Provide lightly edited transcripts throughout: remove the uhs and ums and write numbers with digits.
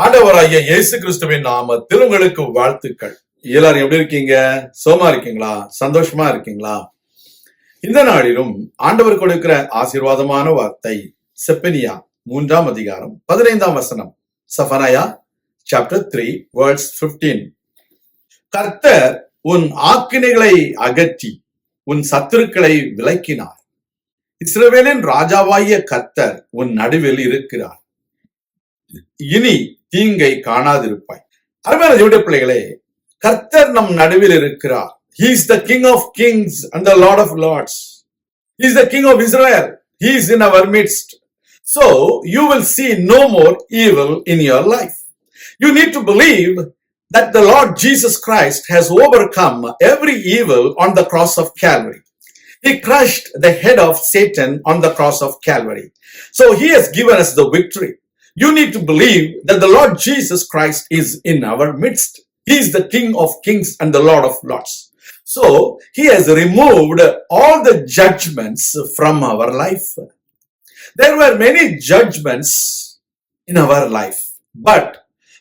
ஆண்டவராகிய இயேசு கிறிஸ்துவின் நாமத்தில் உங்களுக்கு வாழ்த்துக்கள். எல்லாரும் எப்படி இருக்கீங்க? சோமா இருக்கீங்களா? சந்தோஷமா இருக்கீங்களா? இந்த நாளிலும் ஆண்டவர் கொடுக்கிற ஆசீர்வாதமான வார்த்தை செப்பனியா 3ஆம் அதிகாரம் 15ஆம் வசனம். சஃபனாயா சாப்டர் 3 verse 15. கர்த்தர் உன் ஆக்கினைகளை அகற்றி உன் சத்துருக்களை விலக்கினார். இஸ்ரவேலின் ராஜாவாகிய கர்த்தர் உன் நடுவில் இருக்கிறார். இனி தீங்கை காணாதிருப்பாய். அருமையான தேவனுடைய பிள்ளைகளே, கர்த்தர் நம் நடுவில் இருக்கிறார். He is the King of kings and the Lord of lords. He is the King of Israel. He is in our midst. So you will see no more evil in your life. You need to believe that the Lord Jesus Christ has overcome every evil on the cross of Calvary. He crushed the head of Satan on the cross of Calvary. So he has given us the victory. You need to believe that the Lord Jesus Christ is in our midst. He is the King of kings and the Lord of lords. So he has removed all the judgments from our life. There were many judgments in our life, but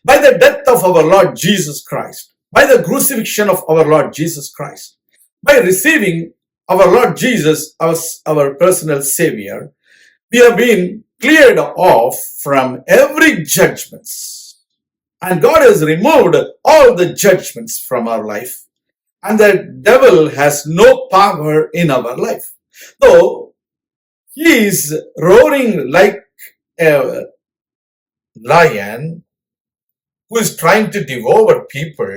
by the death of our Lord Jesus Christ, by the crucifixion of our Lord Jesus Christ, by receiving our Lord Jesus as our personal Savior, we have been cleared off from every judgments. And God has removed all the judgments from our life. And the devil has no power in our life. Though he is roaring like a lion who is trying to devour people,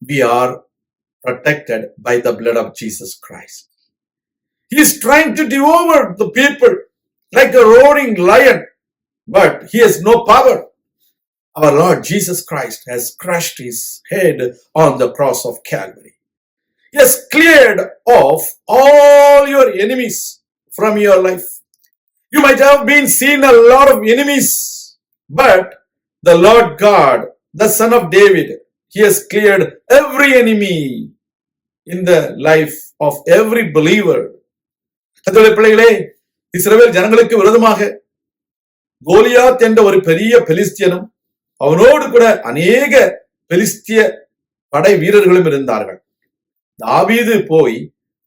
we are protected by the blood of Jesus Christ. He is trying to devour the people like a roaring lion, but he has no power. Our Lord Jesus Christ has crushed his head on the cross of Calvary. He has cleared off all your enemies from your life. You might have been seen a lot of enemies, but the Lord God, the Son of David, he has cleared every enemy in the life of every believer. கர்த்தருடைய பிள்ளைகளே, இஸ்ரவேல் ஜனங்களுக்கு விரோதமாக கோலியாத் என்ற ஒரு பெரிய பெலிஸ்தியனும் அவனோடு கூட அநேக பெலிஸ்திய படை வீரர்களும் இருந்தார்கள். தாவீது போய்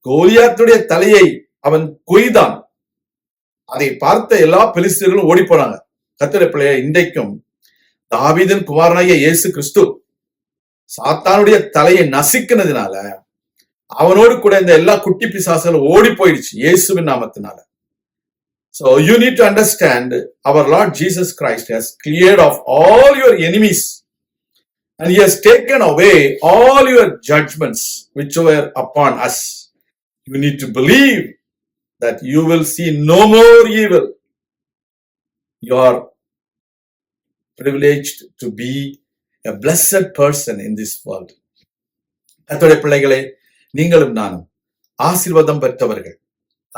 கோலியாத்துடைய தலையை அவன் கொய்தான். அதை பார்த்த எல்லா பெலிஸ்தியர்களும் ஓடி போனாங்க. கர்த்தருடைய பிள்ளையே, இன்றைக்கும் தாவீதின் குமாரனாகிய இயேசு கிறிஸ்து சாத்தானுடைய தலையை நசுக்கினதுனால அவனோடு கூட இந்த எல்லா குட்டி பிசாசுகளும் ஓடி போயிடுச்சு இயேசுவின் நாமத்தினால. So you need to understand our Lord Jesus Christ has cleared off all your enemies and he has taken away all your judgments which were upon us. You need to believe that you will see no more evil. You are privileged to be a blessed person in this world. கர்த்தருடைய பிள்ளைகளே, நீங்களும் நானும் ஆசீர்வாதம் பெற்றவர்கள்.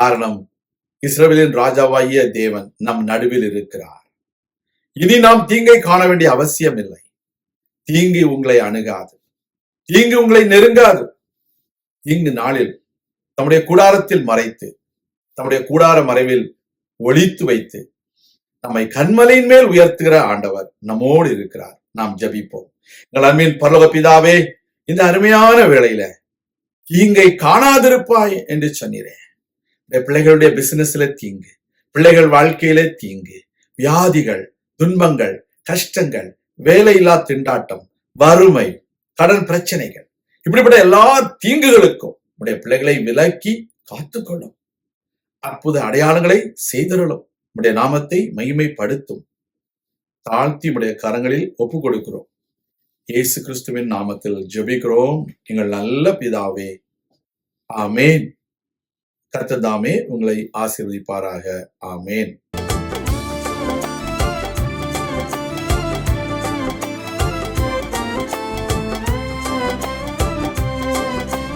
காரணம், இஸ்ரவேலின் ராஜாவாகிய தேவன் நம் நடுவில் இருக்கிறார். இனி நாம் தீங்கை காண வேண்டிய அவசியம் இல்லை. தீங்கு உங்களை அணுகாது, தீங்கு உங்களை நெருங்காது. தீங்கு நாளில் தம்முடைய கூடாரத்தில் மறைத்து, தம்முடைய கூடார மறைவில் ஒளித்து வைத்து நம்மை கன்மலையின் மேல் உயர்த்துகிற ஆண்டவர் நம்மோடு இருக்கிறார். நாம் ஜெபிப்போம். எங்கள் அன்பின் பரலோக பிதாவே, இந்த அருமையான வேளையில தீங்கை காணாதிருப்பாய் என்று சொன்னீரே. பிள்ளைகளுடைய பிசினஸ்ல தீங்கு, பிள்ளைகள் வாழ்க்கையில தீங்கு, வியாதிகள், துன்பங்கள், கஷ்டங்கள், வேலையில்லா திண்டாட்டம், வறுமை, கடன் பிரச்சனைகள், இப்படிப்பட்ட எல்லா தீங்குகளுக்கும் உடைய பிள்ளைகளை விலக்கி காத்துக்கொள்ளும். அற்புத அடையாளங்களை செய்தருளும். உடைய நாமத்தை மகிமைப்படுத்தும். தாழ்த்தி உடைய கரங்களில் ஒப்பு கொடுக்கிறோம். இயேசு கிறிஸ்துவின் நாமத்தில் ஜெபிக்கிறோம் எங்கள் நல்ல பிதாவே, ஆமேன். கர்த்தர் தாமே உங்களை ஆசீர்வதிப்பாராக. ஆமேன்.